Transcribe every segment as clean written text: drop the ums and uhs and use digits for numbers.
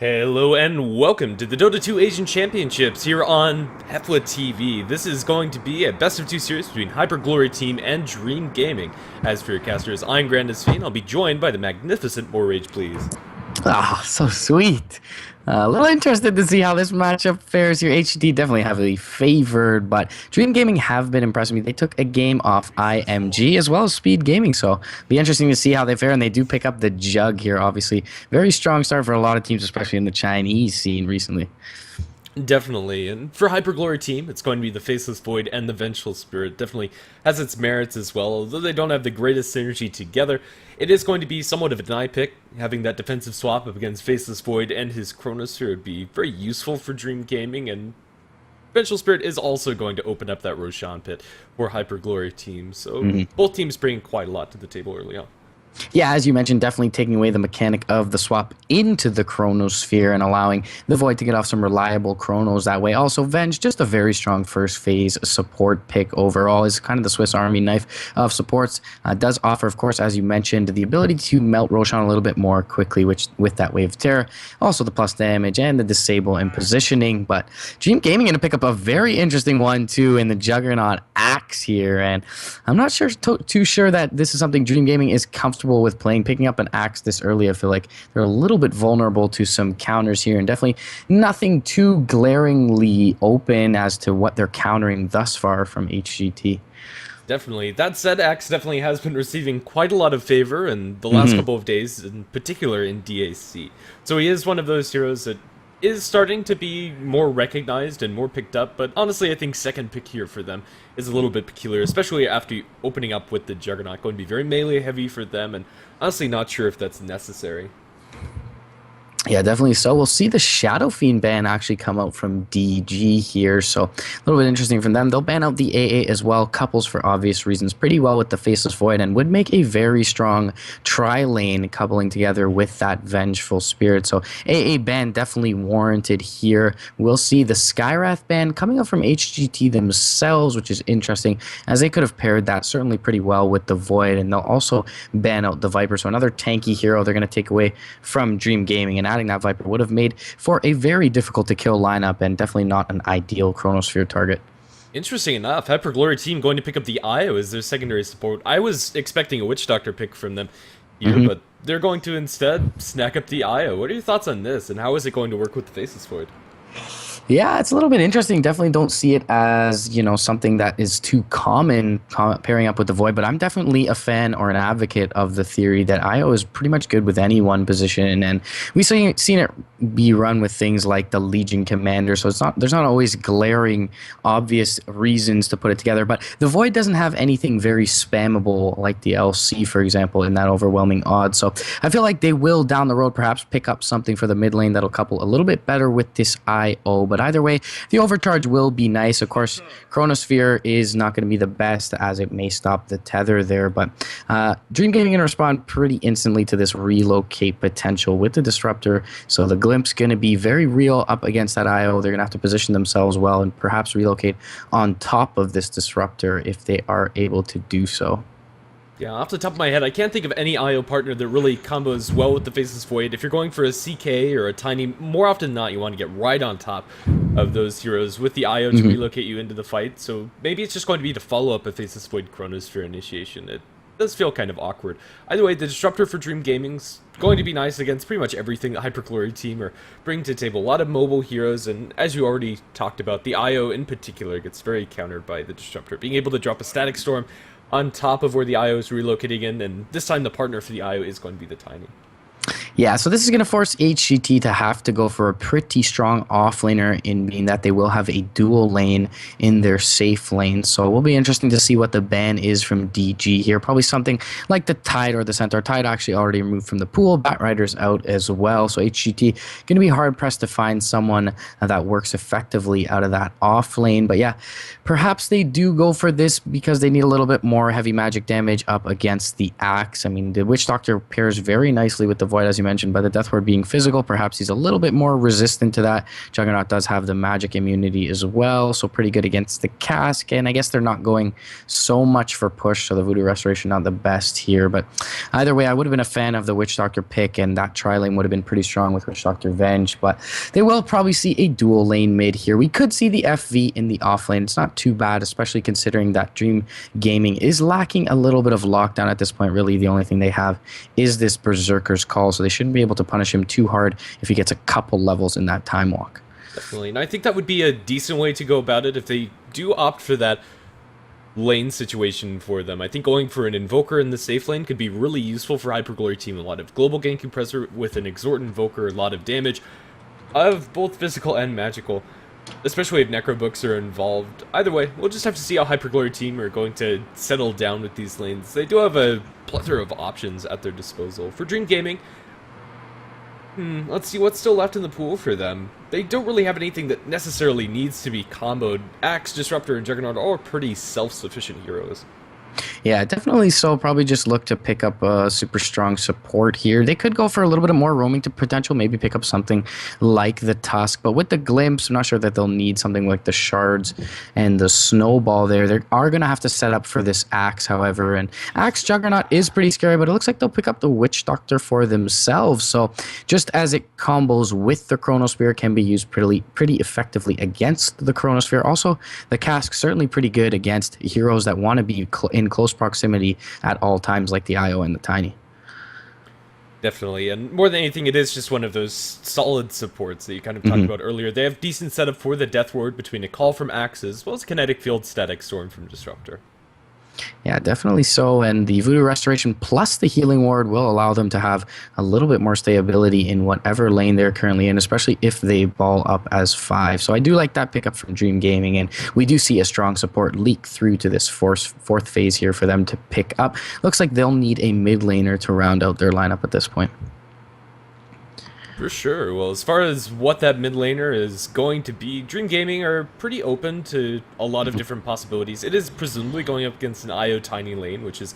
Hello and welcome to the Dota 2 Asian Championships here on HeflaTV. This is going to be a best of two series between Hyperglory Team and Dream Gaming. As for your casters, I'm Grandis Fiend. I'll be joined by the magnificent More Rage Please. Ah, so sweet. A little interested to see how this matchup fares here. HGT definitely heavily favored, but Dream Gaming have been impressing me. They took a game off IMG as well as Speed Gaming, so be interesting to see how they fare. And they do pick up the Jug here, obviously. Very strong start for a lot of teams, especially in the Chinese scene recently. Definitely, and for Hyperglory Team, it's going to be the Faceless Void and the Vengeful Spirit. Definitely has its merits as well, although they don't have the greatest synergy together. It is going to be somewhat of a deny pick. Having that defensive swap up against Faceless Void and his Chronosphere would be very useful for Dream Gaming, and Vengeful Spirit is also going to open up that Roshan pit for Hyperglory Team, so both teams bring quite a lot to the table early on. Yeah, as you mentioned, definitely taking away the mechanic of the swap into the Chronosphere and allowing the Void to get off some reliable Chronos that way. Also, Venge, just a very strong first phase support pick overall. Is kind of the Swiss Army knife of supports. Does offer, of course, as you mentioned, the ability to melt Roshan a little bit more quickly with that Wave of Terror. Also the plus damage and the disable and positioning. But Dream Gaming going to pick up a very interesting one, too, in the Juggernaut Axe here. And I'm not too sure that this is something Dream Gaming is comfortable with playing. Picking up an Axe this early, I feel like they're a little bit vulnerable to some counters here, and definitely nothing too glaringly open as to what they're countering thus far from HGT. Definitely. That said, Axe definitely has been receiving quite a lot of favor in the last couple of days, in particular in DAC. So he is one of those heroes that is starting to be more recognized and more picked up, but honestly I think second pick here for them is a little bit peculiar, especially after opening up with the Juggernaut. Going to be very melee heavy for them, and honestly not sure if that's necessary. Yeah, definitely so. We'll see the Shadow Fiend ban actually come out from DG here, so a little bit interesting from them. They'll ban out the AA as well, couples for obvious reasons, pretty well with the Faceless Void, and would make a very strong tri-lane coupling together with that Vengeful Spirit. So AA ban definitely warranted here. We'll see the Skywrath ban coming up from HGT themselves, which is interesting, as they could have paired that certainly pretty well with the Void, and they'll also ban out the Viper, so another tanky hero they're going to take away from Dream Gaming, and adding that Viper would have made for a very difficult to kill lineup and definitely not an ideal Chronosphere target. Interesting enough, Hyperglory Team going to pick up the IO as their secondary support. I was expecting a Witch Doctor pick from them here, but they're going to instead snack up the IO. What are your thoughts on this, and how is it going to work with the Faceless Void? Yeah, it's a little bit interesting. Definitely don't see it as, something that is too common pairing up with the Void, but I'm definitely a fan or an advocate of the theory that IO is pretty much good with any one position, and we've seen it be run with things like the Legion Commander, so there's not always glaring, obvious reasons to put it together, but the Void doesn't have anything very spammable like the LC, for example, in that overwhelming odds, so I feel like they will, down the road, perhaps pick up something for the mid lane that'll couple a little bit better with this IO, but either way, the overcharge will be nice. Of course, Chronosphere is not going to be the best, as it may stop the tether there, but Dream Gaming going to respond pretty instantly to this relocate potential with the Disruptor, so the Glimpse going to be very real up against that IO. They're going to have to position themselves well and perhaps relocate on top of this Disruptor if they are able to do so. Yeah, off the top of my head, I can't think of any IO partner that really combos well with the Faceless Void. If you're going for a CK or a Tiny, more often than not, you want to get right on top of those heroes with the IO to relocate you into the fight. So maybe it's just going to be to follow up a Faceless Void Chronosphere initiation. It does feel kind of awkward. Either way, the Disruptor for Dream Gaming's going to be nice against pretty much everything the Hyperglory Team are bringing to the table. A lot of mobile heroes, and as you already talked about, the IO in particular gets very countered by the Disruptor. Being able to drop a Static Storm on top of where the IO is relocating in, and this time the partner for the IO is going to be the Tiny. Yeah, so this is going to force HGT to have to go for a pretty strong offlaner, in being that they will have a dual lane in their safe lane. So it will be interesting to see what the ban is from DG here. Probably something like the Tide or the Centaur. Tide actually already removed from the pool. Batrider's out as well. So HGT going to be hard-pressed to find someone that works effectively out of that off lane. But yeah, perhaps they do go for this because they need a little bit more heavy magic damage up against the Axe. I mean, the Witch Doctor pairs very nicely with the Void, as you you mentioned, by the Death Ward being physical, perhaps he's a little bit more resistant to that. Juggernaut does have the magic immunity as well, so pretty good against the Cask, and I guess they're not going so much for push, so the Voodoo Restoration not the best here, but either way, I would have been a fan of the Witch Doctor pick, and that tri-lane would have been pretty strong with Witch Doctor Venge, but they will probably see a dual lane mid here. We could see the FV in the off lane. It's not too bad, especially considering that Dream Gaming is lacking a little bit of lockdown at this point. Really, the only thing they have is this Berserker's Call, so they shouldn't be able to punish him too hard if he gets a couple levels in that time walk. Definitely, and I think that would be a decent way to go about it if they do opt for that lane situation for them. I think going for an Invoker in the safe lane could be really useful for Hyperglory team. A lot of global gank compressor with an Exhort Invoker, a lot of damage of both physical and magical, especially if Necro Books are involved. Either way, we'll just have to see how Hyperglory team are going to settle down with these lanes. They do have a plethora of options at their disposal. For Dream Gaming, let's see what's still left in the pool for them. They don't really have anything that necessarily needs to be comboed. Axe, Disruptor, and Juggernaut are all pretty self-sufficient heroes. Yeah, definitely so. Probably just look to pick up a super strong support here. They could go for a little bit of more roaming to potential, maybe pick up something like the Tusk. But with the Glimpse, I'm not sure that they'll need something like the Shards and the Snowball there. They are going to have to set up for this Axe, however. And Axe Juggernaut is pretty scary, but it looks like they'll pick up the Witch Doctor for themselves. So just as it combos with the Chronosphere, can be used pretty effectively against the Chronosphere. Also, the Cask certainly pretty good against heroes that want to be in close proximity at all times, like the IO and the Tiny. Definitely, and more than anything, it is just one of those solid supports that you kind of talked about earlier. They have decent setup for the Death Ward between a Call from Axe as well as Kinetic Field, Static Storm from Disruptor. Yeah, definitely so, and the Voodoo Restoration plus the Healing Ward will allow them to have a little bit more stability in whatever lane they're currently in, especially if they ball up as 5. So I do like that pickup from Dream Gaming, and we do see a strong support leak through to this fourth phase here for them to pick up. Looks like they'll need a mid laner to round out their lineup at this point. For sure. Well, as far as what that mid laner is going to be, Dream Gaming are pretty open to a lot of different possibilities. It is presumably going up against an IO Tiny lane, which is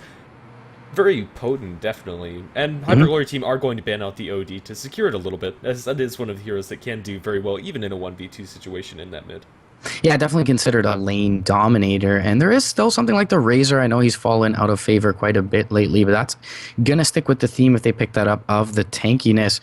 very potent, definitely. And Hyperglory team are going to ban out the OD to secure it a little bit, as that is one of the heroes that can do very well, even in a 1v2 situation in that mid. Yeah, definitely considered a lane dominator, and there is still something like the Razor. I know he's fallen out of favor quite a bit lately, but that's gonna stick with the theme if they pick that up of the tankiness.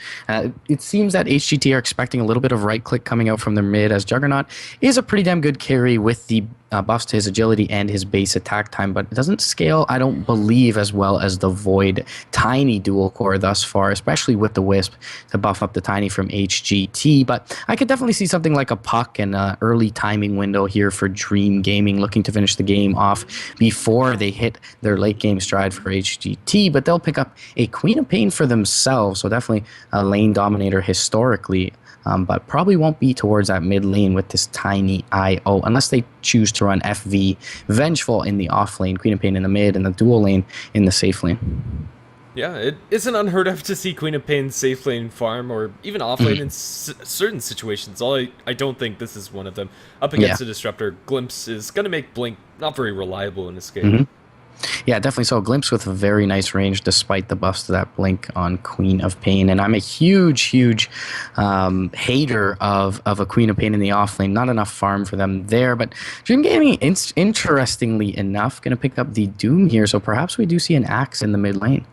It seems that HGT are expecting a little bit of right click coming out from their mid, as Juggernaut is a pretty damn good carry with the buffs to his agility and his base attack time, but it doesn't scale, I don't believe, as well as the Void Tiny dual core thus far, especially with the Wisp to buff up the Tiny from HGT. But I could definitely see something like a Puck and an early timing window here for Dream Gaming, looking to finish the game off before they hit their late game stride for HGT, but they'll pick up a Queen of Pain for themselves, so definitely a lane dominator historically. But probably won't be towards that mid lane with this Tiny IO unless they choose to run FV Vengeful in the off lane, Queen of Pain in the mid, and the dual lane in the safe lane. Yeah, it isn't unheard of to see Queen of Pain safe lane farm or even off lane in certain situations. I don't think this is one of them. Up against a Disruptor, Glimpse is going to make Blink not very reliable in this game. Yeah, definitely so. Glimpse with a very nice range despite the buffs to that blink on Queen of Pain. And I'm a huge hater of a Queen of Pain in the offlane. Not enough farm for them there. But Dream Gaming, interestingly enough, going to pick up the Doom here. So perhaps we do see an Axe in the mid lane.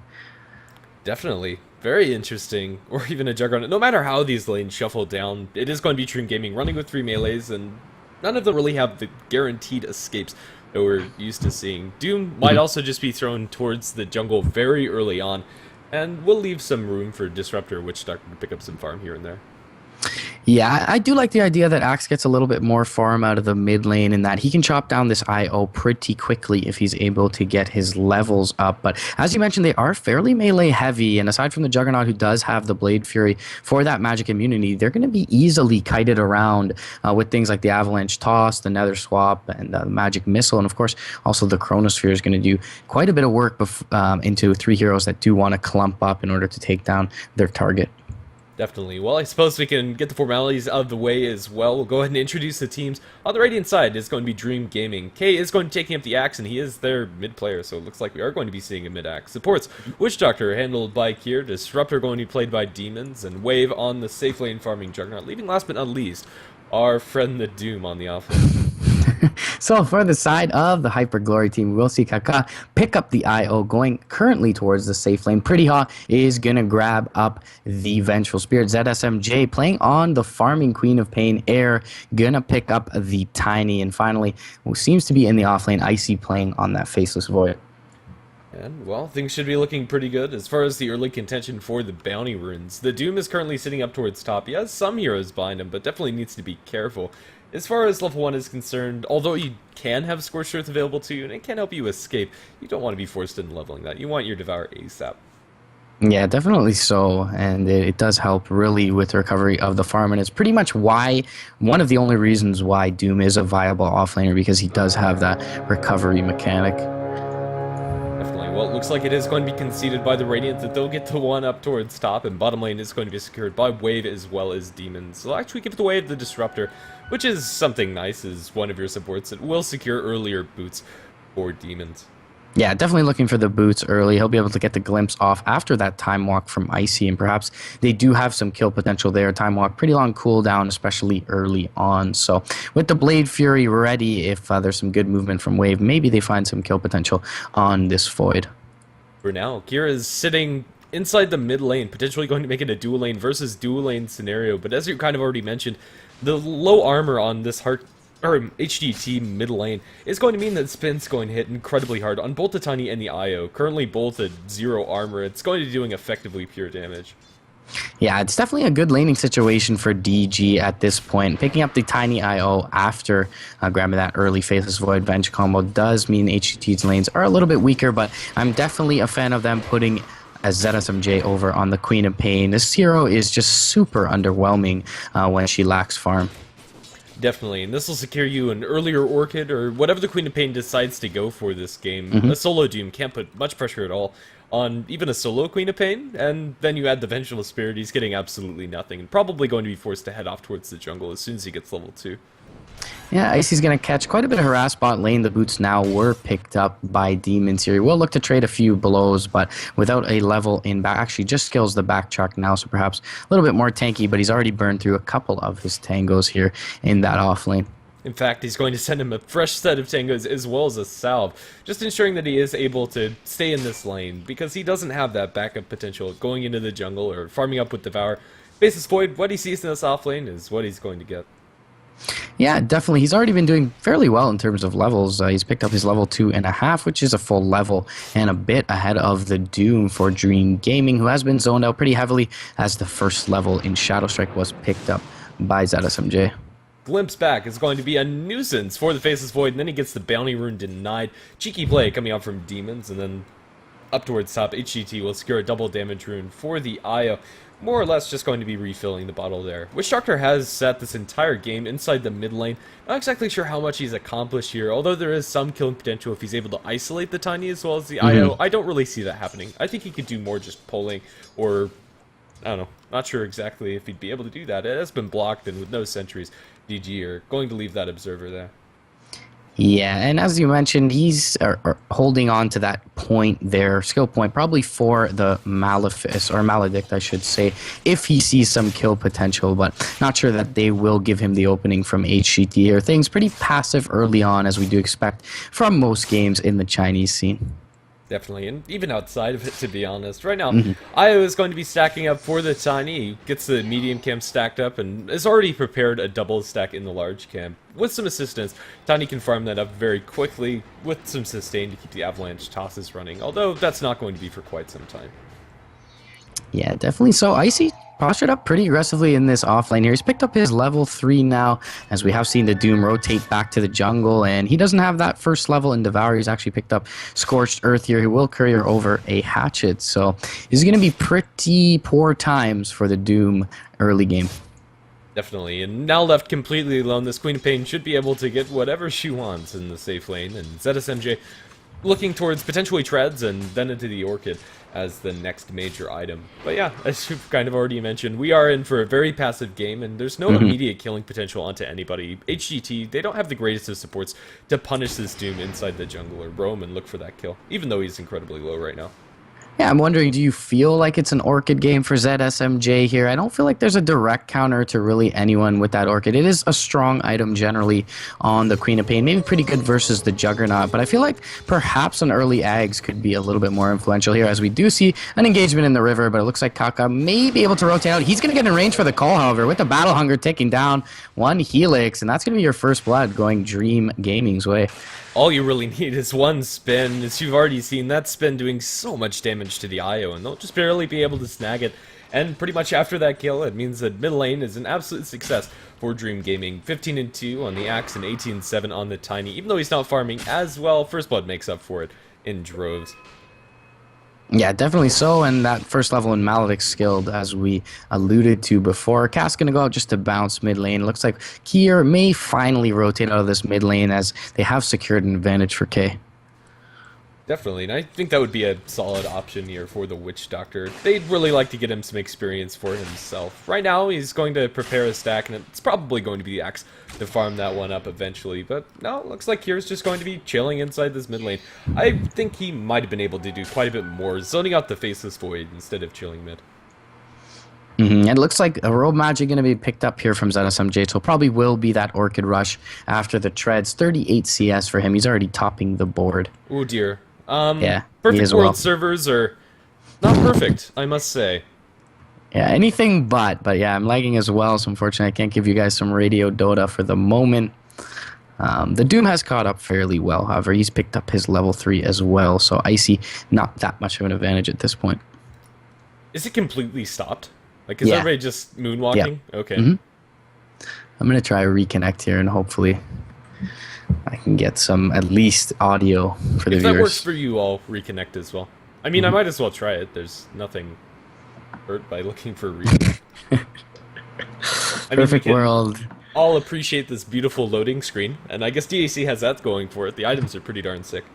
Definitely. Very interesting. Or even a Juggernaut. No matter how these lanes shuffle down, it is going to be Dream Gaming running with 3 melees, and none of them really have the guaranteed escapes that we're used to seeing. Doom might also just be thrown towards the jungle very early on, and we'll leave some room for Disruptor, Witch Doctor to pick up some farm here and there. Yeah, I do like the idea that Axe gets a little bit more farm out of the mid lane and that he can chop down this IO pretty quickly if he's able to get his levels up. But as you mentioned, they are fairly melee heavy, and aside from the Juggernaut, who does have the Blade Fury for that magic immunity, they're going to be easily kited around with things like the Avalanche Toss, the Nether Swap, and the Magic Missile. And of course, also the Chronosphere is going to do quite a bit of work into 3 heroes that do want to clump up in order to take down their target. Definitely. Well, I suppose we can get the formalities out of the way as well. We'll go ahead and introduce the teams. On the Radiant side is going to be Dream Gaming. K is going to be taking up the axe, and he is their mid player, so it looks like we are going to be seeing a mid axe. Supports Witch Doctor, handled by Kier. Disruptor going to be played by Demons, and Wave on the safe lane farming Juggernaut. Leaving last but not least, our friend the Doom on the offlane. So for the side of the Hyper Glory team, we'll see Kaka pick up the IO going currently towards the safe lane. Pretty Hot is going to grab up the Vengeful Spirit. ZSMJ playing on the farming Queen of Pain Air, going to pick up the Tiny. And finally, who seems to be in the offlane, Icy playing on that Faceless Void. And, well, things should be looking pretty good as far as the early contention for the bounty runes. The Doom is currently sitting up towards top. He has some heroes behind him, but definitely needs to be careful. As far as level 1 is concerned, although you can have Scorched Earth available to you, and it can help you escape, you don't want to be forced into leveling that. You want your Devour ASAP. Yeah, definitely so, and it does help really with the recovery of the farm, and it's pretty much why, one of the only reasons why Doom is a viable offlaner, because he does have that recovery mechanic. Well, it looks like it is going to be conceded by the Radiant that they'll get the one up towards top, and bottom lane is going to be secured by Wave as well as Demons. So actually give the Wave the Disruptor, which is something nice as one of your supports that will secure earlier boots for Demons. Yeah, definitely looking for the boots early. He'll be able to get the glimpse off after that Time Walk from Icy, and perhaps they do have some kill potential there. Time Walk, pretty long cooldown, especially early on. So with the Blade Fury ready, if there's some good movement from Wave, maybe they find some kill potential on this Void. For now, Kira is sitting inside the mid lane, potentially going to make it a dual lane versus dual lane scenario. But as you kind of already mentioned, the low armor on this HGT mid lane is going to mean that Spin's going to hit incredibly hard on both the Tiny and the IO. Currently both at 0 armor. It's going to be doing effectively pure damage. Yeah, it's definitely a good laning situation for DG at this point. Picking up the Tiny IO after grabbing that early Faceless Void Venge combo does mean HGT's lanes are a little bit weaker, but I'm definitely a fan of them putting as ZSMJ over on the Queen of Pain. This hero is just super underwhelming when she lacks farm. Definitely, and this will secure you an earlier Orchid, or whatever the Queen of Pain decides to go for this game. A solo Doom can't put much pressure at all on even a solo Queen of Pain, and then you add the Vengeful Spirit, he's getting absolutely nothing, and probably going to be forced to head off towards the jungle as soon as he gets level 2. Yeah, Icy's going to catch quite a bit of harass bot lane. The boots now were picked up by Demons here. He will look to trade a few blows, but without a level in back. Actually, just skills the backtrack now, so perhaps a little bit more tanky, but he's already burned through a couple of his tangos here in that off lane. In fact, he's going to send him a fresh set of tangos as well as a salve, just ensuring that he is able to stay in this lane, because he doesn't have that backup potential going into the jungle or farming up with Devour. Faceless Void, what he sees in this off lane is what he's going to get. Yeah, definitely. He's already been doing fairly well in terms of levels. He's picked up his level 2.5, which is a full level, and a bit ahead of the Doom for Dream Gaming, who has been zoned out pretty heavily as the first level in Shadow Strike was picked up by ZSMJ. Glimpse back is going to be a nuisance for the Faceless Void, and then he gets the bounty rune denied. Cheeky play coming out from Demons, and then up towards top, HGT will secure a double damage rune for the IO. More or less just going to be refilling the bottle there. Witch Doctor has sat this entire game inside the mid lane. Not exactly sure how much he's accomplished here, although there is some killing potential if he's able to isolate the Tiny as well as the IO. I don't really see that happening. I think he could do more just pulling, or I don't know. Not sure exactly if he'd be able to do that. It has been blocked, and with no sentries, DG are going to leave that observer there. Yeah, and as you mentioned, he's holding on to that point there, skill point, probably for the Malefice, or Maledict, I should say, if he sees some kill potential, but not sure that they will give him the opening from HGT here. Things pretty passive early on, as we do expect from most games in the Chinese scene. Definitely, and even outside of it, to be honest. Right now, Io is going to be stacking up for the Tiny. He gets the medium camp stacked up and has already prepared a double stack in the large camp. With some assistance, Tiny can farm that up very quickly with some sustain to keep the avalanche tosses running, although that's not going to be for quite some time. Yeah, definitely. So Icy postured up pretty aggressively in this offlane here. He's picked up his level 3 now, as we have seen the Doom rotate back to the jungle, and he doesn't have that first level in Devour. He's actually picked up Scorched Earth here. He will courier over a Hatchet, so it's going to be pretty poor times for the Doom early game. Definitely, and now left completely alone, this Queen of Pain should be able to get whatever she wants in the safe lane, and ZSMJ looking towards potentially treads and then into the Orchid as the next major item. But yeah, as you've kind of already mentioned, we are in for a very passive game, and there's no immediate killing potential onto anybody. HGT, they don't have the greatest of supports to punish this Doom inside the jungle or roam and look for that kill, even though he's incredibly low right now. Yeah, I'm wondering, do you feel like it's an Orchid game for ZSMJ here? I don't feel like there's a direct counter to really anyone with that Orchid. It is a strong item generally on the Queen of Pain, maybe pretty good versus the Juggernaut, but I feel like perhaps an early Ags could be a little bit more influential here, as we do see an engagement in the river, but it looks like Kaka may be able to rotate out. He's going to get in range for the call, however, with the Battle Hunger ticking down one Helix, and that's going to be your first blood going Dream Gaming's way. All you really need is one spin. As you've already seen, that spin doing so much damage to the IO, and they'll just barely be able to snag it. And pretty much after that kill, it means that mid lane is an absolute success for Dream Gaming. 15-2 on the Axe and 18-7 on the Tiny. Even though he's not farming as well, First Blood makes up for it in droves. Yeah, definitely so, and that first level in Maledict's skilled, as we alluded to before. Cass gonna go out just to bounce mid lane. Looks like Kier may finally rotate out of this mid lane, as they have secured an advantage for K. Definitely, and I think that would be a solid option here for the Witch Doctor. They'd really like to get him some experience for himself. Right now, he's going to prepare a stack, and it's probably going to be the Axe to farm that one up eventually. But no, it looks like Kier's just going to be chilling inside this mid lane. I think he might have been able to do quite a bit more, zoning out the Faceless Void instead of chilling mid. It looks like a Robe Magic going to be picked up here from ZSMJ, so probably will be that Orchid Rush after the treads. 38 CS for him. He's already topping the board. Oh dear. Yeah, Perfect World servers are not perfect, I must say. Yeah, anything but yeah, I'm lagging as well, so unfortunately I can't give you guys some radio Dota for the moment. The Doom has caught up fairly well, however, he's picked up his level 3 as well, so Icy, not that much of an advantage at this point. Is it completely stopped? Like, is Yeah. everybody just moonwalking? Yeah. Okay. I'm going to try reconnect here, and hopefully I can get some, at least, audio for the If viewers. that works for you, I'll reconnect as well. I mean, I might as well try it. There's nothing hurt by looking for a reconnect. Perfect world. I'll appreciate this beautiful loading screen, and I guess DAC has that going for it. The items are pretty darn sick.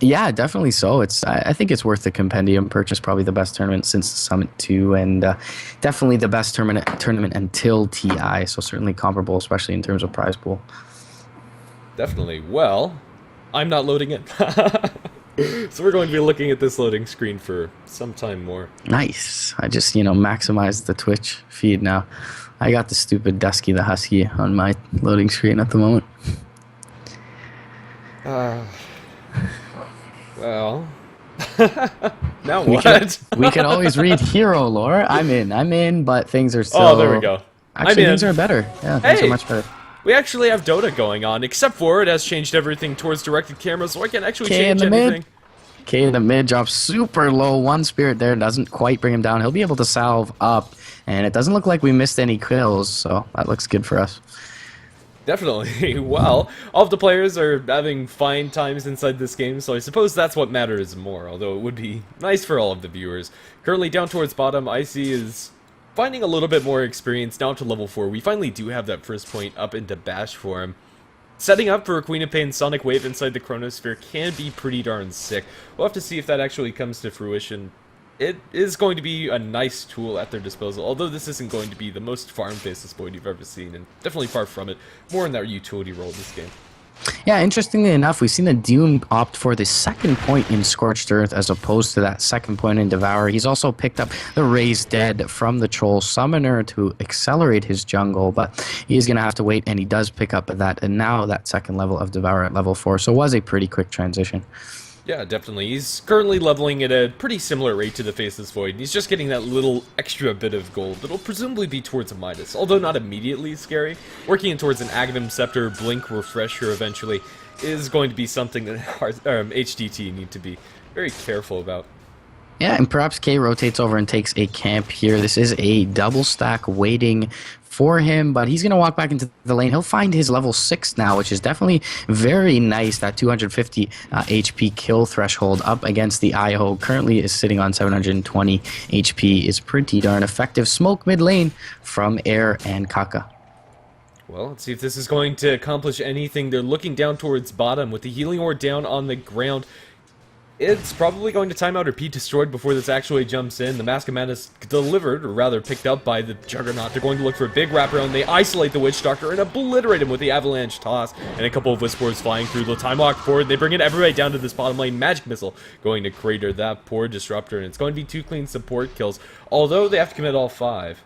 Yeah, definitely so. I think it's worth the compendium purchase. Probably the best tournament since the Summit 2, and definitely the best tournament until TI. So certainly comparable, especially in terms of prize pool. Definitely. Well, I'm not loading it. So we're going to be looking at this loading screen for some time more. Nice. I just, maximized the Twitch feed now. I got the stupid Dusky the Husky on my loading screen at the moment. Well, now what? We could always read hero lore. I'm in, but things are still... Oh, there we go. Actually, things are better. Yeah, things are much better. We actually have Dota going on, except for it has changed everything towards directed camera, so I can't actually change anything. K in the mid drops super low. One Spirit there doesn't quite bring him down. He'll be able to salve up, and it doesn't look like we missed any kills, so that looks good for us. Definitely. Well, all of the players are having fine times inside this game, so I suppose that's what matters more, although it would be nice for all of the viewers. Currently down towards bottom, Icy is finding a little bit more experience down to level 4. We finally do have that first point up into Bash for him. Setting up for a Queen of Pain Sonic Wave inside the Chronosphere can be pretty darn sick. We'll have to see if that actually comes to fruition. It is going to be a nice tool at their disposal, although this isn't going to be the most farm Faceless Void you've ever seen, and definitely far from it. More in that utility role in this game. Yeah, interestingly enough, we've seen the Doom opt for the second point in Scorched Earth as opposed to that second point in Devour. He's also picked up the Raised Dead from the Troll Summoner to accelerate his jungle, but he's going to have to wait, and he does pick up that, and now that second level of Devour at level 4, so it was a pretty quick transition. Yeah, definitely. He's currently leveling at a pretty similar rate to the Faceless Void, and he's just getting that little extra bit of gold that'll presumably be towards a Midas, although not immediately scary. Working towards an Aghanim Scepter, Blink Refresher eventually is going to be something that HGT need to be very careful about. Yeah, and perhaps K rotates over and takes a camp here. This is a double stack waiting for him, but he's going to walk back into the lane. He'll find his level 6 now, which is definitely very nice. That 250 HP kill threshold up against the IO currently is sitting on 720 HP is pretty darn effective. Smoke mid lane from Air and Kaka. Well, let's see if this is going to accomplish anything. They're looking down towards bottom with the healing ore down on the ground. It's probably going to time out or be destroyed before this actually jumps in. The Mask of Madness delivered, or rather picked up by the Juggernaut. They're going to look for a big wraparound. They isolate the Witch Doctor and obliterate him with the Avalanche Toss. And a couple of Wisp Orbs flying through. The time lock forward. They bring it everybody down to this bottom lane. Magic Missile going to crater that poor Disruptor. And it's going to be 2 clean support kills. Although they have to commit all 5.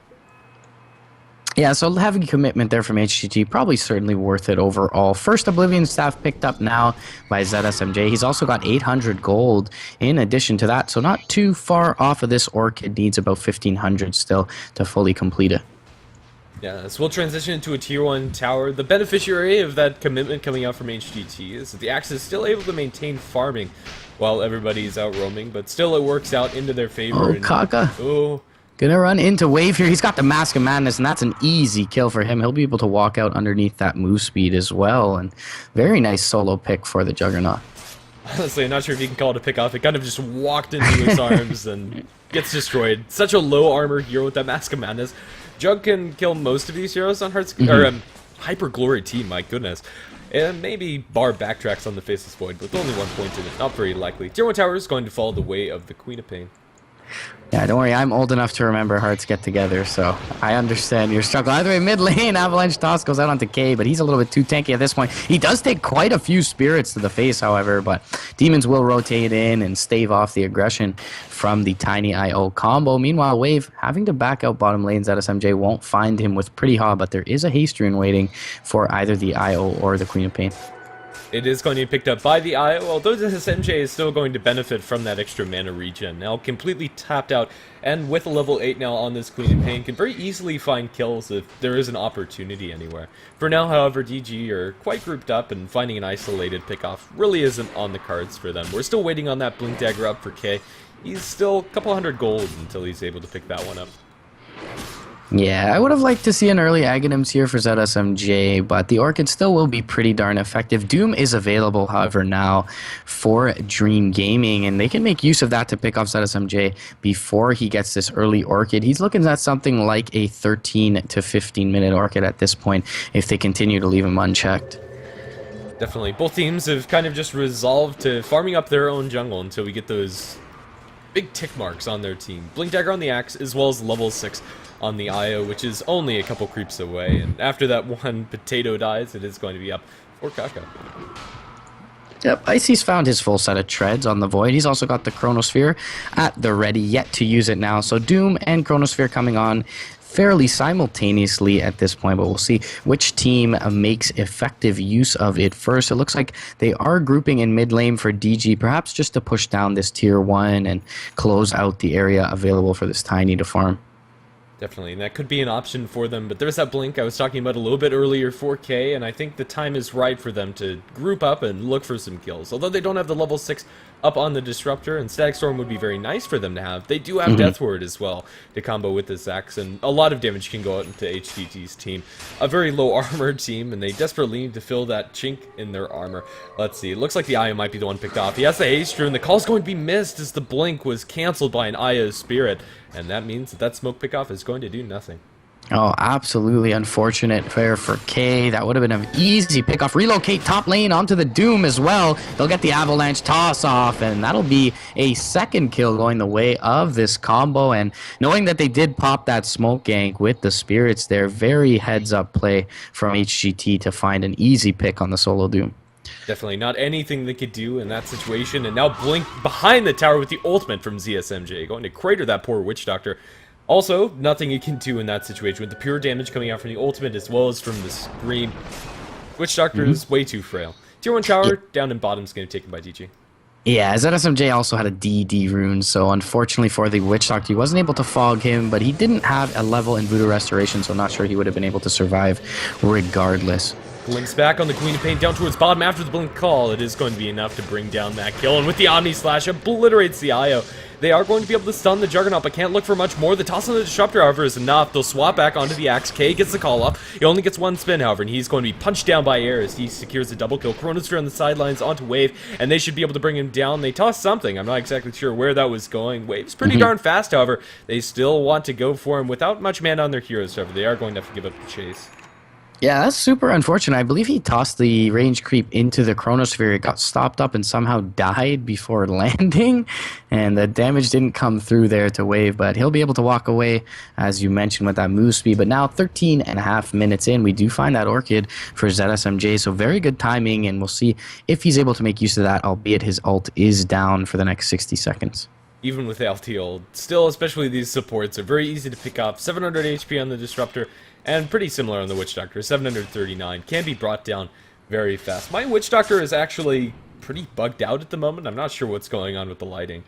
Yeah, so having commitment there from HGT, probably certainly worth it overall. First Oblivion Staff picked up now by ZSMJ. He's also got 800 gold in addition to that, so not too far off of this Orchid. Needs about 1,500 still to fully complete it. Yeah, so we'll transition into a tier 1 tower. The beneficiary of that commitment coming out from HGT is that the Axe is still able to maintain farming while everybody's out roaming, but still it works out into their favor. Oh, Kaka. Oh. Gonna run into Wave here. He's got the Mask of Madness, and that's an easy kill for him. He'll be able to walk out underneath that move speed as well. And very nice solo pick for the Juggernaut. Honestly, I'm not sure if you can call it a pick off. It kind of just walked into his arms and gets destroyed. Such a low armor hero with that Mask of Madness. Jug can kill most of these heroes on or Hyper Glory team, my goodness. And maybe Bar backtracks on the Faceless Void, but with only 1 point in it. Not very likely. Tier 1 tower is going to follow the way of the Queen of Pain. Yeah, don't worry, I'm old enough to remember Hearts Get Together, so I understand your struggle. Either way, mid lane, Avalanche Toss goes out onto K, but he's a little bit too tanky at this point. He does take quite a few spirits to the face, however, but Demons will rotate in and stave off the aggression from the Tiny IO combo. Meanwhile, Wave having to back out bottom lanes. ZSMJ won't find him with Pretty Haw, but there is a haste rune waiting for either the IO or the Queen of Pain. It is going to be picked up by the IO, although the SMJ is still going to benefit from that extra mana regen. Now completely tapped out, and with a level 8 now on this Queen of Pain, can very easily find kills if there is an opportunity anywhere. For now, however, DG are quite grouped up, and finding an isolated pickoff really isn't on the cards for them. We're still waiting on that Blink Dagger up for K. He's still a couple hundred gold until he's able to pick that one up. Yeah, I would have liked to see an early Aghanims here for ZSMJ, but the Orchid still will be pretty darn effective. Doom is available, however, now for Dream Gaming, and they can make use of that to pick off ZSMJ before he gets this early Orchid. He's looking at something like a 13 to 15 minute Orchid at this point if they continue to leave him unchecked. Definitely. Both teams have kind of just resolved to farming up their own jungle until we get those big tick marks on their team. Blink Dagger on the Axe, as well as level 6 on the IO, which is only a couple creeps away. And after that one potato dies, it is going to be up for Kaka. Yep, Icy's found his full set of treads on the Void. He's also got the Chronosphere at the ready, yet to use it now. So Doom and Chronosphere coming on fairly simultaneously at this point, but we'll see which team makes effective use of it first. It looks like they are grouping in mid lane for DG, perhaps just to push down this tier 1 and close out the area available for this Tiny to farm. Definitely, and that could be an option for them, but there's that blink I was talking about a little bit earlier, 4K, and I think the time is right for them to group up and look for some kills. Although they don't have the level 6 up on the Disruptor, and Static Storm would be very nice for them to have. They do have Death Ward as well to combo with this Axe, and a lot of damage can go out into HGT's team. A very low armored team, and they desperately need to fill that chink in their armor. Let's see, it looks like the IO might be the one picked off. He has the haste rune, the call's going to be missed as the blink was cancelled by an IO Spirit, and that means that smoke pickoff is going to do nothing. Oh, absolutely unfortunate fair for K. That would have been an easy pickoff. Relocate top lane onto the Doom as well. They'll get the Avalanche toss off, and that'll be a second kill going the way of this combo. And knowing that they did pop that smoke gank with the Spirits there, very heads-up play from HGT to find an easy pick on the solo Doom. Definitely not anything they could do in that situation, and now Blink behind the tower with the ultimate from ZSMJ, going to crater that poor Witch Doctor. Also, nothing you can do in that situation with the pure damage coming out from the ultimate as well as from the screen. Witch Doctor is way too frail. Tier 1 tower down in bottom is going to be taken by DG. Yeah, ZSMJ also had a DD rune, so unfortunately for the Witch Doctor, he wasn't able to fog him, but he didn't have a level in Voodoo Restoration, so I'm not sure he would have been able to survive regardless. Glimpse back on the Queen of Pain down towards bottom after the blink call. It is going to be enough to bring down that kill, and with the Omni Slash obliterates the IO. They are going to be able to stun the Juggernaut, but can't look for much more. The toss on the Disruptor, however, is enough. They'll swap back onto the Axe. K gets the call up. He only gets one spin, however, and he's going to be punched down by air as he secures a double kill. Chronosphere on the sidelines onto Wave, and they should be able to bring him down. They toss something. I'm not exactly sure where that was going. Wave's pretty darn fast, however. They still want to go for him without much mana on their heroes, however. They are going to have to give up the chase. Yeah, that's super unfortunate. I believe he tossed the range creep into the chronosphere. It got stopped up and somehow died before landing, and the damage didn't come through there to Wave, but he'll be able to walk away, as you mentioned, with that move speed. But now 13 and a half minutes in, we do find that Orchid for ZSMJ, so very good timing, and we'll see if he's able to make use of that, albeit his ult is down for the next 60 seconds. Even with LTL, still, especially these supports, are very easy to pick up. 700 HP on the Disruptor, and pretty similar on the Witch Doctor. 739 can be brought down very fast. My Witch Doctor is actually pretty bugged out at the moment. I'm not sure what's going on with the lighting.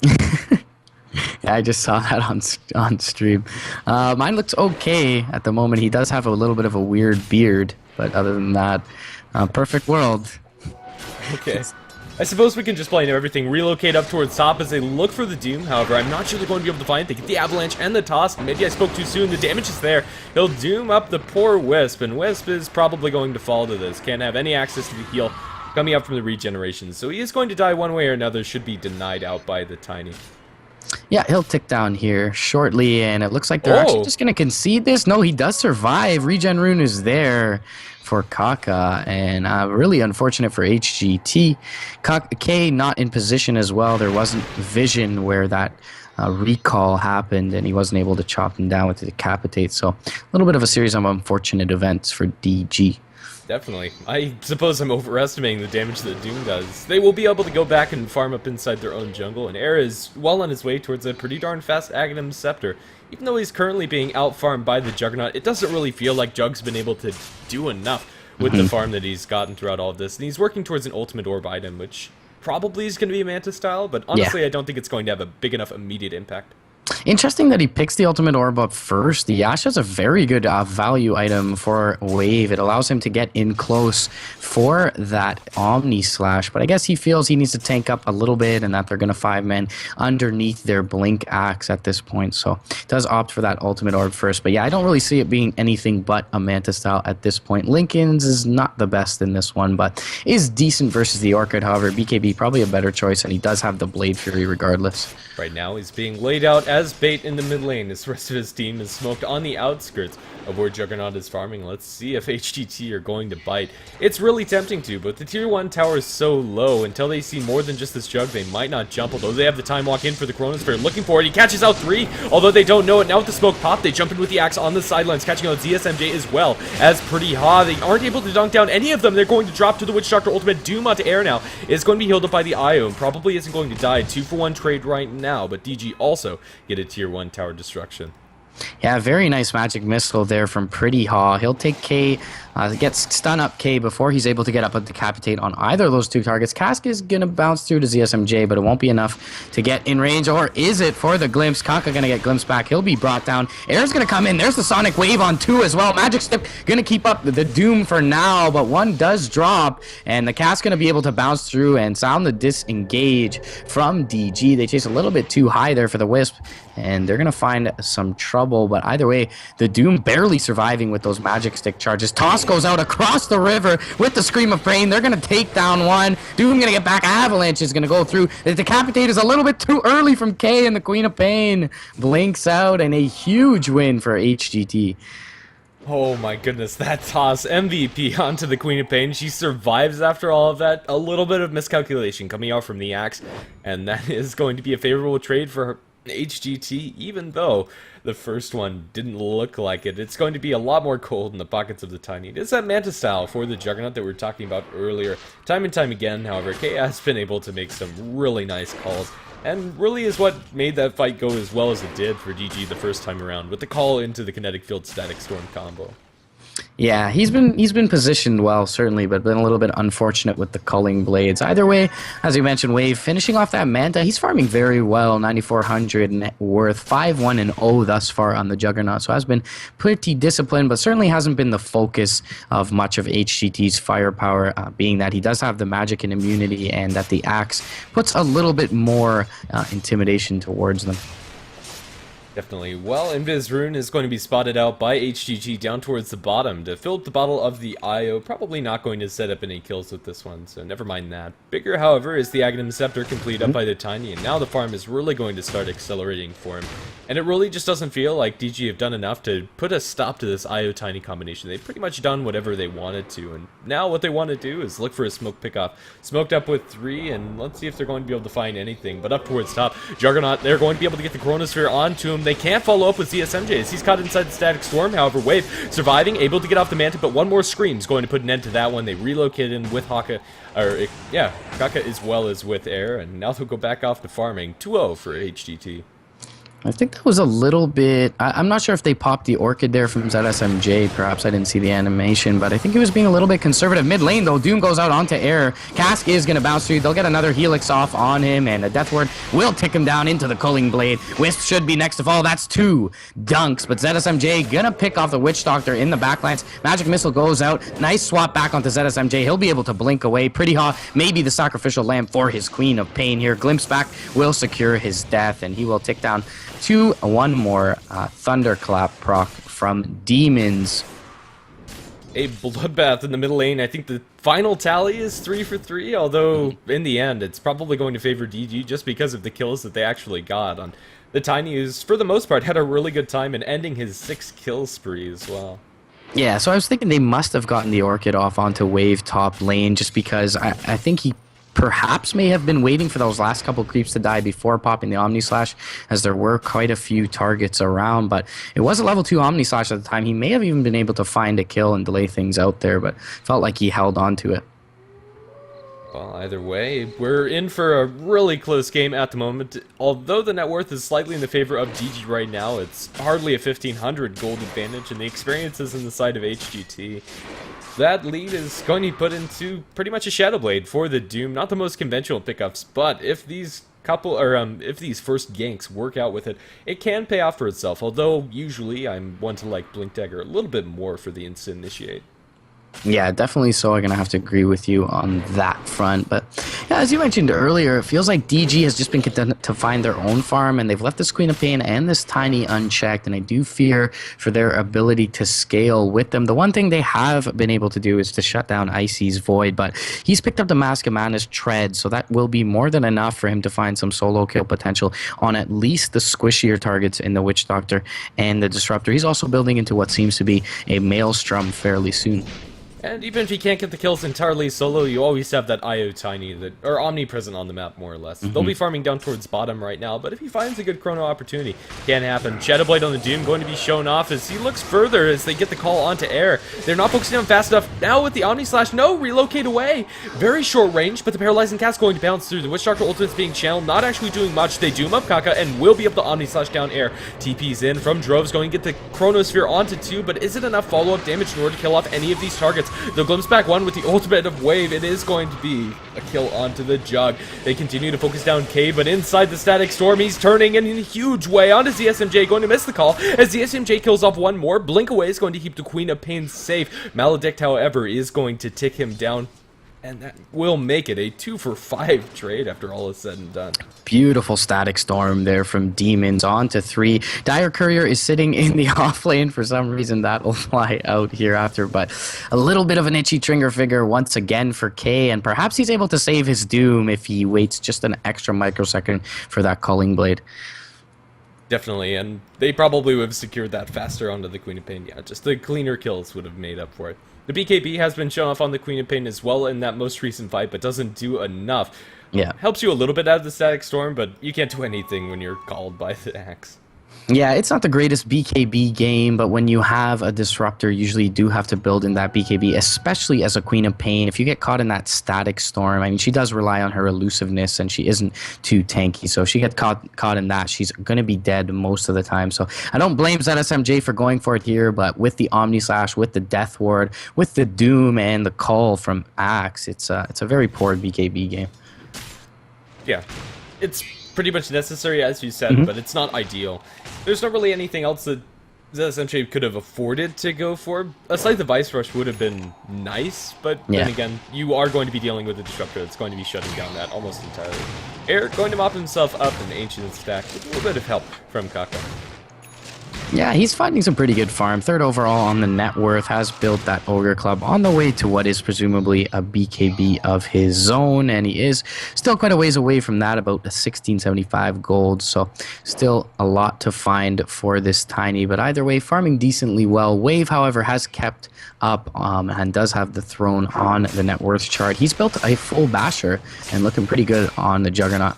Yeah, I just saw that on stream. Mine looks okay at the moment. He does have a little bit of a weird beard, but other than that, perfect world. Okay. I suppose we can just play everything, relocate up towards top as they look for the Doom. However, I'm not sure they're going to be able to find it. They get the Avalanche and the Toss. Maybe I spoke too soon. The damage is there. He'll Doom up the poor Wisp, and Wisp is probably going to fall to this. Can't have any access to the heal coming up from the regeneration. So he is going to die one way or another, should be denied out by the Tiny. Yeah, he'll tick down here shortly, and it looks like they're actually just going to concede this. No, he does survive. Regen Rune is there for Kaka, and really unfortunate for HGT. K not in position as well. There wasn't vision where that recall happened, and he wasn't able to chop him down with the Decapitate. So a little bit of a series of unfortunate events for DG. Definitely. I suppose I'm overestimating the damage that Doom does. They will be able to go back and farm up inside their own jungle, and Air is well on his way towards a pretty darn fast Aghanim Scepter. Even though he's currently being out-farmed by the Juggernaut, it doesn't really feel like Jug's been able to do enough with the farm that he's gotten throughout all of this. And he's working towards an Ultimate Orb item, which probably is going to be a Manta style, but honestly I don't think it's going to have a big enough immediate impact. Interesting that he picks the Ultimate Orb up first. The Yasha is a very good value item for Wave. It allows him to get in close for that Omni Slash, but I guess he feels he needs to tank up a little bit and that they're going to 5-man underneath their Blink Axe at this point, so does opt for that Ultimate Orb first. But yeah, I don't really see it being anything but a Manta style at this point. Lincoln's is not the best in this one, but is decent versus the Orchid. However, BKB probably a better choice, and he does have the Blade Fury regardless. Right now he's being laid out as bait in the mid lane. This rest of his team is smoked on the outskirts of where Juggernaut is farming. Let's see if HGT are going to bite. It's really tempting to, but the tier 1 tower is so low. Until they see more than just this Jug, they might not jump, although they have the time walk in for the Chronosphere. Looking for it. He catches out 3, although they don't know it. Now with the smoke pop, they jump in with the axe on the sidelines, catching out ZSMJ as well as Pretty Ha. They aren't able to dunk down any of them. They're going to drop to the Witch Doctor ultimate. Doom onto Air now is going to be healed up by the Io, and probably isn't going to die. 2-for-1 trade right now, but DG also get a tier 1 tower destruction. Yeah, very nice magic missile there from Pretty Ha. He'll take K, gets stun up K before he's able to get up a Decapitate on either of those two targets. Cask is going to bounce through to ZSMJ, but it won't be enough to get in range, or is it for the Glimpse? Kaka going to get Glimpse back. He'll be brought down. Air's going to come in. There's the Sonic Wave on 2 as well. Magic Step going to keep up the Doom for now, but 1 does drop, and the Cask going to be able to bounce through and sound the disengage from DG. They chase a little bit too high there for the Wisp, and they're going to find some trouble. But either way, the Doom barely surviving with those magic stick charges. Toss goes out across the river with the Scream of Pain. They're going to take down 1. Doom going to get back. Avalanche is going to go through. The Decapitate is a little bit too early from K, and the Queen of Pain blinks out, and a huge win for HGT. Oh my goodness, that toss. MVP onto the Queen of Pain. She survives after all of that. A little bit of miscalculation coming out from the axe, and that is going to be a favorable trade for her. HGT, even though the first one didn't look like it. It's going to be a lot more cold in the pockets of the Tiny. It is that Manta style for the Juggernaut that we were talking about earlier. Time and time again, however, K has been able to make some really nice calls, and really is what made that fight go as well as it did for DG the first time around, with the call into the Kinetic Field Static Storm combo. Yeah, he's been positioned well, certainly, but been a little bit unfortunate with the culling blades. Either way, as you mentioned, Wave finishing off that Manta, he's farming very well, 9,400 net worth, 5-1-0 thus far on the Juggernaut, so has been pretty disciplined, but certainly hasn't been the focus of much of HGT's firepower, being that he does have the magic and immunity, and that the axe puts a little bit more intimidation towards them. Definitely. Well, Invis Rune is going to be spotted out by HGT down towards the bottom to fill up the bottle of the IO. Probably not going to set up any kills with this one, so never mind that. Bigger, however, is the Aghanim Scepter complete up by the Tiny, and now the farm is really going to start accelerating for him. And it really just doesn't feel like DG have done enough to put a stop to this IO Tiny combination. They've pretty much done whatever they wanted to, and now what they want to do is look for a smoke pickoff. Smoked up with 3, and let's see if they're going to be able to find anything. But up towards top, Juggernaut, they're going to be able to get the Chronosphere onto him. They can't follow up with ZSMJ as he's caught inside the Static Storm. However, Wave surviving, able to get off the Manta, but one more Scream's going to put an end to that one. They relocated in with Haka, Kaka as well as with Air, and now they'll go back off to farming. 2-0 for HGT. I think that was a little bit... I'm not sure if they popped the Orchid there from ZSMJ. Perhaps I didn't see the animation, but I think he was being a little bit conservative. Mid lane, though, Doom goes out onto Air. Cask is going to bounce through. They'll get another Helix off on him, and a Death Ward will tick him down into the Culling Blade. Wisp should be next to fall. That's 2 dunks, but ZSMJ going to pick off the Witch Doctor in the backlines. Magic Missile goes out. Nice swap back onto ZSMJ. He'll be able to blink away. Pretty hot. Maybe the Sacrificial Lamb for his Queen of Pain here. Glimpse back will secure his death, and he will tick down to one more Thunderclap proc from Demons. A bloodbath in the middle lane. I think the final tally is 3 for 3, although in the end it's probably going to favor DG just because of the kills that they actually got on the Tiny, who's for the most part had a really good time in ending his 6 kill spree as well. Yeah, so I was thinking they must have gotten the Orchid off onto Wave top lane just because I think he perhaps may have been waiting for those last couple creeps to die before popping the Omni Slash, as there were quite a few targets around, but it was a level 2 Omni Slash at the time. He may have even been able to find a kill and delay things out there, but felt like he held on to it. Well, either way, we're in for a really close game at the moment. Although the net worth is slightly in the favor of DG right now, it's hardly a 1,500 gold advantage, and the experience is in the side of HGT. That lead is going to be put into pretty much a Shadow Blade for the Doom. Not the most conventional pickups, but if these if these first ganks work out with it, it can pay off for itself. Although usually I'm one to like Blink Dagger a little bit more for the instant initiate. Yeah, definitely so. I'm going to have to agree with you on that front. But yeah, as you mentioned earlier, it feels like DG has just been content to find their own farm, and they've left this Queen of Pain and this Tiny unchecked, and I do fear for their ability to scale with them. The one thing they have been able to do is to shut down Icy's Void, but he's picked up the Mask of Madness Tread, so that will be more than enough for him to find some solo kill potential on at least the squishier targets in the Witch Doctor and the Disruptor. He's also building into what seems to be a Maelstrom fairly soon. And even if you can't get the kills entirely solo, you always have that IO Tiny that are omnipresent on the map, more or less. They'll be farming down towards bottom right now, but if he finds a good chrono opportunity, can happen. Shadow Blade on the Doom going to be shown off as he looks further as they get the call onto Air. They're not focusing on fast enough. Now with the Omni Slash, no, relocate away. Very short range, but the Paralyzing Cast going to bounce through. The Witch Doctor ultimate's being channeled, not actually doing much. They Doom up Kaka and will be able to Omni Slash down Air. TP's in from Droves, going to get the Chronosphere onto 2, but is it enough follow-up damage in order to kill off any of these targets? They'll glimpse back one with the ultimate of Wave. It is going to be a kill onto the Jug. They continue to focus down K, but inside the Static Storm, he's turning in a huge way onto ZSMJ, going to miss the call as ZSMJ kills off one more. Blink away is going to keep the Queen of Pain safe. Maledict, however, is going to tick him down, and that will make it a 2 for 5 trade after all is said and done. Beautiful Static Storm there from Demons on to 3. Dire Courier is sitting in the off lane. For some reason, that will fly out here after, but a little bit of an itchy trigger figure once again for K, and perhaps he's able to save his Doom if he waits just an extra microsecond for that Culling Blade. Definitely, and they probably would have secured that faster onto the Queen of Pain. Yeah, just the cleaner kills would have made up for it. The BKB has been shown off on the Queen of Pain as well in that most recent fight, but doesn't do enough. Yeah. Helps you a little bit out of the Static Storm, but you can't do anything when you're called by the axe. Yeah, it's not the greatest BKB game, but when you have a Disruptor, usually you do have to build in that BKB, especially as a Queen of Pain. If you get caught in that Static Storm, I mean, she does rely on her elusiveness, and she isn't too tanky, so if she gets caught in that, she's going to be dead most of the time. So I don't blame ZSMJ for going for it here, but with the Omni Slash, with the Death Ward, with the Doom, and the call from Axe, it's a very poor BKB game. Yeah, it's pretty much necessary, as you said, but it's not ideal. There's not really anything else that ZSMJ could have afforded to go for. A Scythe of Ice Rush would have been nice, but then again, you are going to be dealing with a Disruptor that's going to be shutting down that almost entirely. Air going to mop himself up in the Ancient Stack with a little bit of help from Kaka. Yeah, he's finding some pretty good farm. Third overall on the net worth, has built that Ogre Club on the way to what is presumably a BKB of his own, and he is still quite a ways away from that, about a 1675 gold, so still a lot to find for this Tiny, but either way, farming decently well. Wave, however, has kept up and does have the throne on the net worth chart. He's built a full Basher and looking pretty good on the Juggernaut.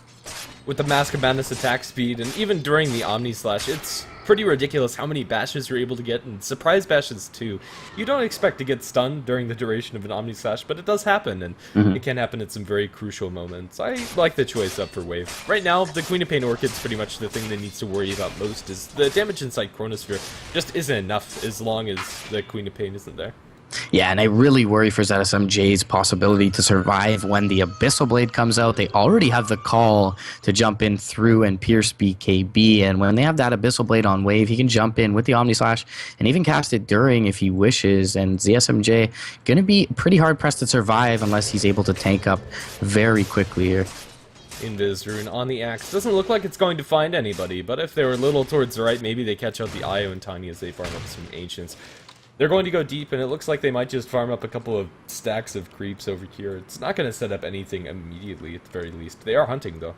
With the Mask of Madness attack speed, and even during the Omni Slash, it's pretty ridiculous how many bashes you're able to get, and surprise bashes too. You don't expect to get stunned during the duration of an Omni Slash, but it does happen, and it can happen at some very crucial moments. I like the choice up for Wave. Right now, the Queen of Pain Orchid's pretty much the thing that needs to worry about most, is the damage inside Chronosphere just isn't enough as long as the Queen of Pain isn't there. Yeah, and I really worry for ZSMJ's possibility to survive when the Abyssal Blade comes out. They already have the call to jump in through and pierce BKB, and when they have that Abyssal Blade on Wave, he can jump in with the Omni Slash and even cast it during if he wishes, and ZSMJ going to be pretty hard-pressed to survive unless he's able to tank up very quickly here. Invis Rune on the axe. Doesn't look like it's going to find anybody, but if they were a little towards the right, maybe they catch out the Io and Tiny as they farm up some Ancients. They're going to go deep, and it looks like they might just farm up a couple of stacks of creeps over here. It's not going to set up anything immediately, at the very least. They are hunting, though.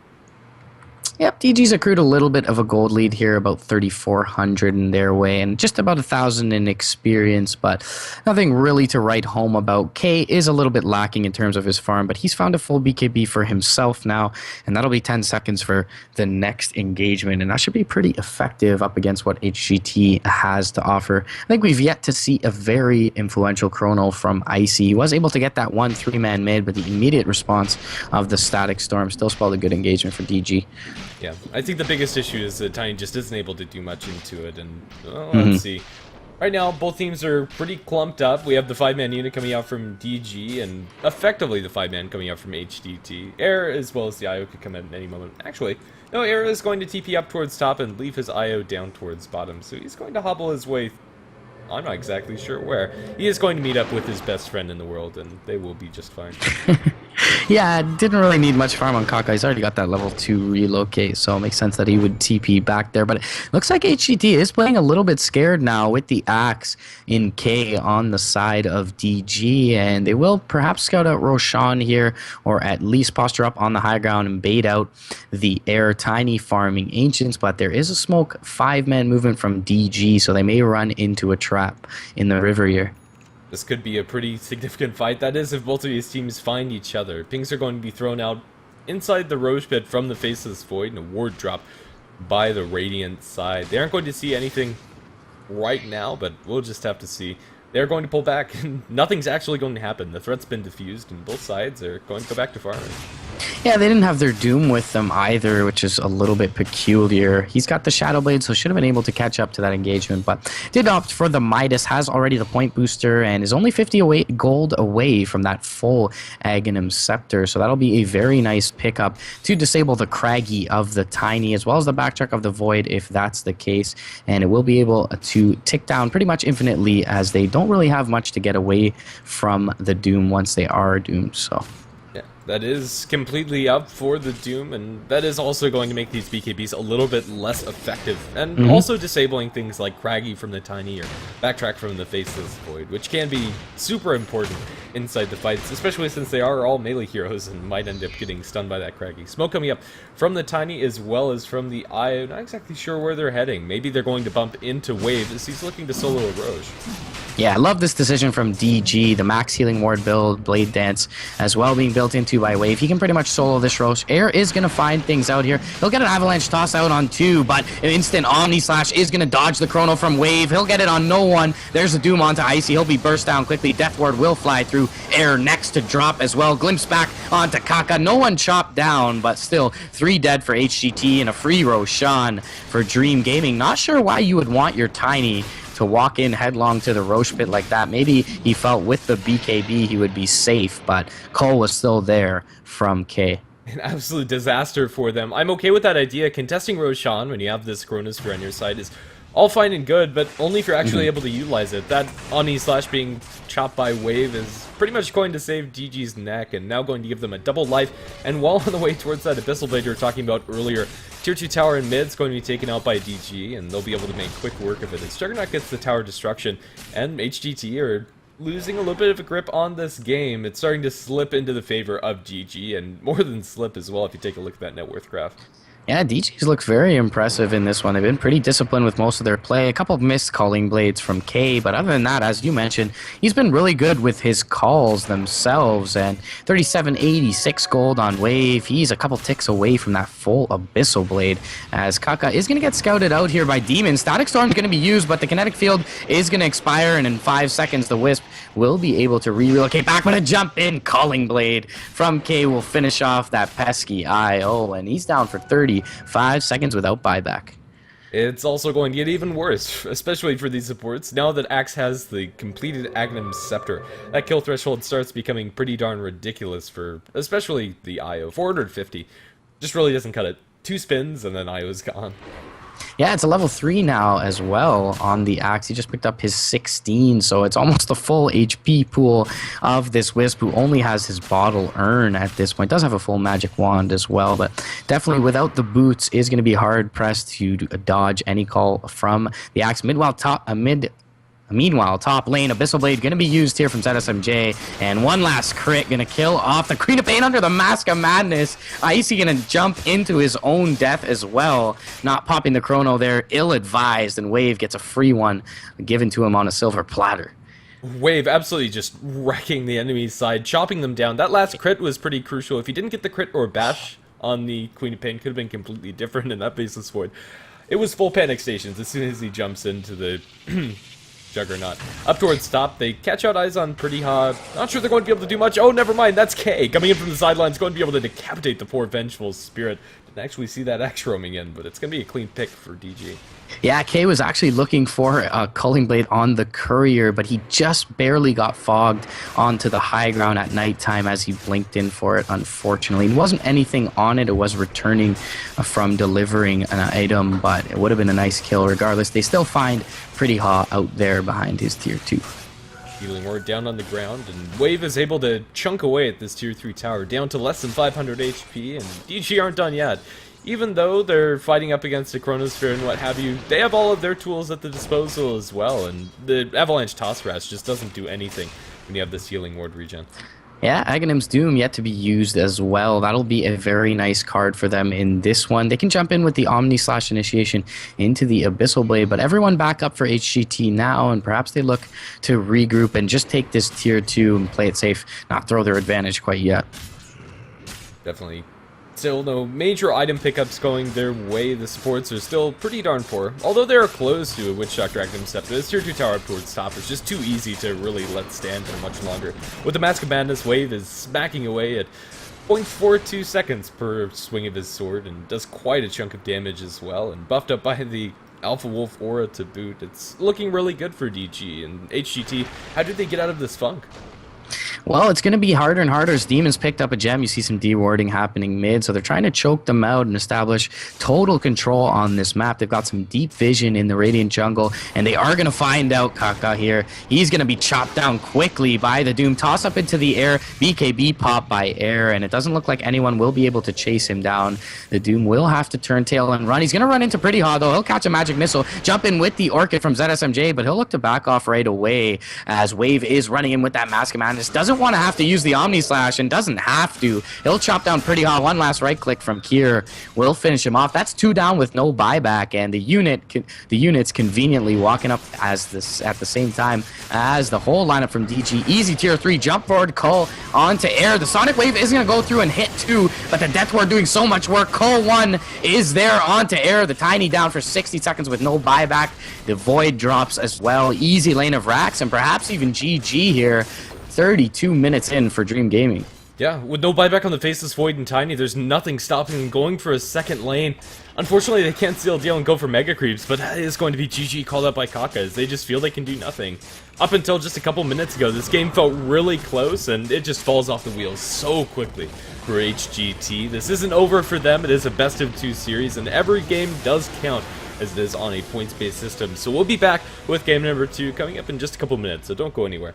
Yep, DG's accrued a little bit of a gold lead here, about 3,400 in their way, and just about 1,000 in experience, but nothing really to write home about. K is a little bit lacking in terms of his farm, but he's found a full BKB for himself now, and that'll be 10 seconds for the next engagement, and that should be pretty effective up against what HGT has to offer. I think we've yet to see a very influential chrono from Icy. He was able to get that 1-3-man mid, but the immediate response of the Static Storm still spelled a good engagement for DG. Yeah, I think the biggest issue is that Tiny just isn't able to do much into it, and let's see. Right now, both teams are pretty clumped up. We have the 5-man unit coming out from DG, and effectively the 5-man coming out from HGT. Air, as well as the IO, could come at any moment. Actually, no, Air is going to TP up towards top and leave his IO down towards bottom, so he's going to hobble his way. I'm not exactly sure where. He is going to meet up with his best friend in the world, and they will be just fine. Yeah, didn't really need much farm on Kaka. He's already got that level 2 relocate, so it makes sense that he would TP back there. But it looks like HGT is playing a little bit scared now with the Axe in K on the side of DG, and they will perhaps scout out Roshan here, or at least posture up on the high ground and bait out the Air Tiny farming Ancients. But there is a smoke 5-man movement from DG, so they may run into a trap in the river here. This could be a pretty significant fight. That is, if both of these teams find each other. Pings are going to be thrown out inside the Roche Pit from the Faceless Void, and a ward drop by the Radiant side. They aren't going to see anything right now, but we'll just have to see. They're going to pull back, and nothing's actually going to happen. The threat's been diffused, and both sides are going to go back to farming. Yeah, they didn't have their Doom with them either, which is a little bit peculiar. He's got the Shadow Blade, so should have been able to catch up to that engagement, but did opt for the Midas, has already the point booster, and is only 50 gold away from that full Aghanim Scepter, so that'll be a very nice pickup to disable the Craggy of the Tiny, as well as the Backtrack of the Void, if that's the case, and it will be able to tick down pretty much infinitely, as they don't really have much to get away from the Doom once they are doomed, so... Yeah, that is completely up for the Doom, and that is also going to make these BKBs a little bit less effective, and also disabling things like Craggy from the Tiny or Backtrack from the Faceless Void, which can be super important inside the fights, especially since they are all melee heroes and might end up getting stunned by that Craggy. Smoke coming up from the Tiny as well as from the Io. Not exactly sure where they're heading. Maybe they're going to bump into Wave as he's looking to solo a Roche. Yeah, I love this decision from DG, the max healing ward build, Blade Dance, as well being built into by Wave. He can pretty much solo this Roche. Air is going to find things out here. He'll get an Avalanche toss out on 2, but an instant Omni Slash is going to dodge the Chrono from Wave. He'll get it on no one. There's a Doom onto Icy. He'll be burst down quickly. Death Ward will fly through. Air next to drop as well. Glimpse back onto Kaka. No one chopped down, but still 3 dead for HGT and a free Roshan for Dream Gaming. Not sure why you would want your Tiny to walk in headlong to the Roche Pit like that. Maybe he felt with the BKB he would be safe, but Cole was still there from K. An absolute disaster for them. I'm okay with that idea. Contesting Roshan when you have this Chronosphere on your side is all fine and good, but only if you're actually able to utilize it. That Omni Slash being chopped by Wave is pretty much going to save DG's neck, and now going to give them a double life. And while on the way towards that Abyssal Blade you were talking about earlier, Tier 2 tower in mid is going to be taken out by DG, and they'll be able to make quick work of it. As Juggernaut gets the tower destruction, and HGT are losing a little bit of a grip on this game. It's starting to slip into the favor of GG, and more than slip as well if you take a look at that net worth graph. Yeah, DG's looks very impressive in this one. They've been pretty disciplined with most of their play. A couple of missed calling blades from K, but other than that, as you mentioned, he's been really good with his calls themselves. And 3786 gold on Wave. He's a couple ticks away from that full Abyssal Blade, as Kaka is going to get scouted out here by Demon. Static Storm's going to be used, but the kinetic field is going to expire, and in 5 seconds, the Wisp will be able to relocate back. But a jump in calling blade from K will finish off that pesky IO, and he's down for 35 seconds without buyback. It's also going to get even worse, especially for these supports. Now that Axe has the completed Aghanim Scepter, that kill threshold starts becoming pretty darn ridiculous for especially the IO. 450 just really doesn't cut it. 2 spins and then IO's gone. Yeah, it's a level 3 now as well on the Axe. He just picked up his 16, so it's almost the full HP pool of this Wisp, who only has his bottle urn at this point. Does have a full magic wand as well, but definitely without the boots is going to be hard pressed to dodge any call from the Axe. Meanwhile, top lane, Abyssal Blade going to be used here from ZSMJ, and one last crit going to kill off the Queen of Pain under the Mask of Madness. Icy going to jump into his own death as well, not popping the chrono there, ill-advised, and Wave gets a free one given to him on a silver platter. Wave absolutely just wrecking the enemy's side, chopping them down. That last crit was pretty crucial. If he didn't get the crit or bash on the Queen of Pain, could have been completely different in that baseless void. It was full panic stations as soon as he jumps into the Juggernaut. Up towards top, they catch out eyes on Pretty Hot. Not sure they're going to be able to do much. Oh, never mind, that's K. Coming in from the sidelines, going to be able to decapitate the poor Vengeful Spirit. Didn't actually see that X roaming in, but it's going to be a clean pick for DG. Yeah, K was actually looking for a Culling Blade on the Courier, but he just barely got fogged onto the high ground at nighttime as he blinked in for it, unfortunately. It wasn't anything on it. It was returning from delivering an item, but it would have been a nice kill regardless. They still find Pretty Hot out there behind his tier 2. Healing Ward down on the ground, and Wave is able to chunk away at this tier 3 tower, down to less than 500 HP, and DG aren't done yet. Even though they're fighting up against a Chronosphere and what have you, they have all of their tools at the disposal as well, and the Avalanche Toss Rash just doesn't do anything when you have this Healing Ward regen. Yeah, Aghanim's Doom yet to be used as well. That'll be a very nice card for them in this one. They can jump in with the Omni/Initiation into the Abyssal Blade, but everyone back up for HGT now, and perhaps they look to regroup and just take this tier 2 and play it safe, not throw their advantage quite yet. Definitely. Still no major item pickups going their way. The supports are still pretty darn poor, although they're close to a Witch Doctor Aghanim Scepter. This tier 2 tower up towards top is just too easy to really let stand for much longer. With the Mask of Madness, Wave is smacking away at 0.42 seconds per swing of his sword, and does quite a chunk of damage as well, and buffed up by the Alpha Wolf aura to boot. It's looking really good for DG and HGT. How did they get out of this funk? Well, it's going to be harder and harder as Demons picked up a gem. You see some dewarding happening mid, so they're trying to choke them out and establish total control on this map. They've got some deep vision in the Radiant jungle, and they are going to find out Kaka here. He's going to be chopped down quickly by the Doom. Toss up into the air, BKB pop by air, and it doesn't look like anyone will be able to chase him down. The Doom will have to turn tail and run. He's going to run into Pretty Hot, though. He'll catch a magic missile, jump in with the Orchid from ZSMJ, but he'll look to back off right away as Wave is running in with that Mask of Madness. Doesn't want to have to use the Omni Slash and doesn't have to. He'll chop down Pretty Hot. One last right click from Kier will finish him off. That's 2 down with no buyback, and the units conveniently walking up at the same time as the whole lineup from DG. Easy tier 3 jump forward Cull onto air. The Sonic Wave is going to go through and hit 2, but the Death Ward doing so much work. Cull 1 is there onto air. The Tiny down for 60 seconds with no buyback. The Void drops as well. Easy lane of Rax and perhaps even GG here. 32 minutes in for Dream Gaming. Yeah, with no buyback on the Faceless Void and Tiny, there's nothing stopping them going for a second lane. Unfortunately, they can't seal deal and go for Mega Creeps, but that is going to be GG called out by Kaka, as they just feel they can do nothing. Up until just a couple minutes ago, this game felt really close, and it just falls off the wheels so quickly for HGT. This isn't over for them, it is a best of 2 series, and every game does count as it is on a points-based system. So we'll be back with game number 2 coming up in just a couple minutes, so don't go anywhere.